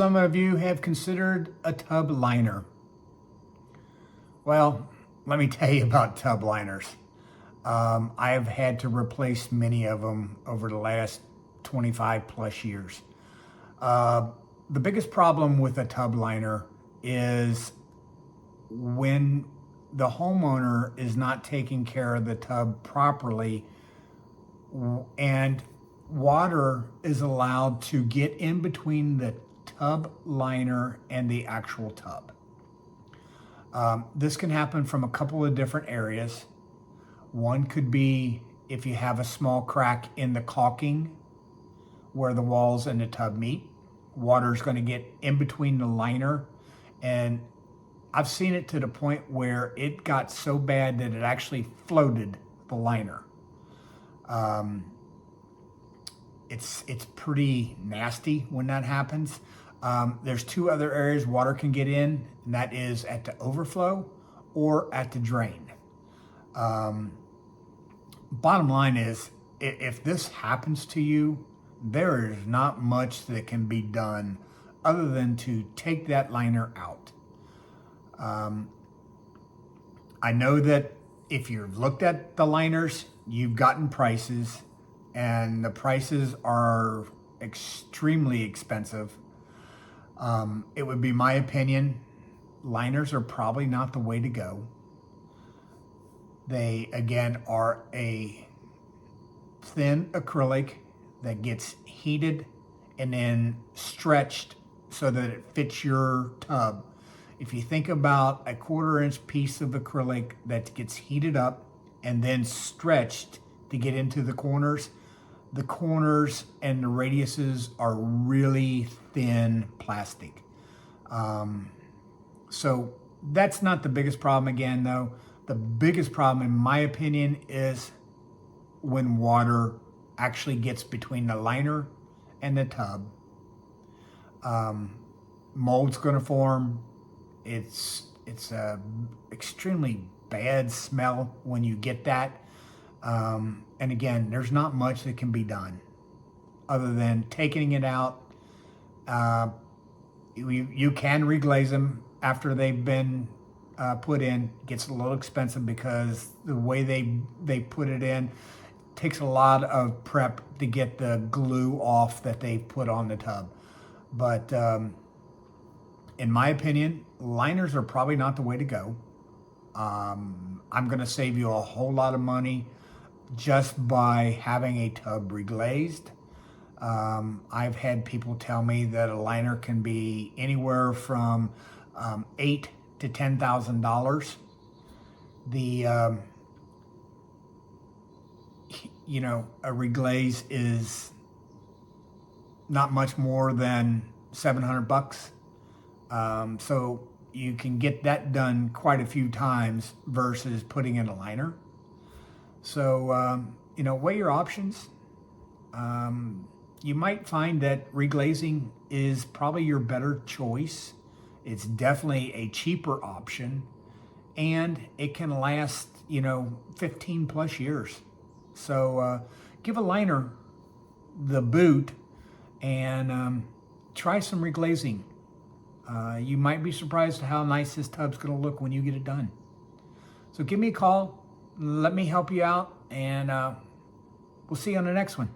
Some of you have considered a tub liner. Well, let me tell you about tub liners. I have had to replace many of them over the last 25 plus years. The biggest problem with a tub liner is when the homeowner is not taking care of the tub properly and water is allowed to get in between the tub liner and the actual tub. This can happen from a couple of different areas. One could be if you have a small crack in the caulking where the walls and the tub meet. Water is going to get in between the liner, and I've seen it to the point where it got so bad that it actually floated the liner. It's pretty nasty when that happens. There's two other areas water can get in, and that is at the overflow or at the drain. Bottom line is, if this happens to you, there is not much that can be done other than to take that liner out. I know that if you've looked at the liners, you've gotten prices, and the prices are extremely expensive. It would be my opinion, liners are probably not the way to go. They, again, are a thin acrylic that gets heated and then stretched so that it fits your tub. If you think about a 1/4-inch piece of acrylic that gets heated up and then stretched to get into the corners and the radiuses are really thin plastic. So that's not the biggest problem again, though. The biggest problem, in my opinion, is when water actually gets between the liner and the tub. Mold's going to form. It's a extremely bad smell when you get that. And again, there's not much that can be done other than taking it out. You can reglaze them after they've been put in. It gets a little expensive because the way they put it in takes a lot of prep to get the glue off that they've put on the tub. But in my opinion, liners are probably not the way to go. I'm going to save you a whole lot of money just by having a tub reglazed. I've had people tell me that a liner can be anywhere from $8,000 to $10,000. A reglaze is not much more than $700. So you can get that done quite a few times versus putting in a liner. So, weigh your options. You might find that reglazing is probably your better choice. It's definitely a cheaper option, and it can last, 15 plus years. So give a liner the boot and try some reglazing. You might be surprised how nice this tub's going to look when you get it done. So give me a call. Let me help you out, and we'll see you on the next one.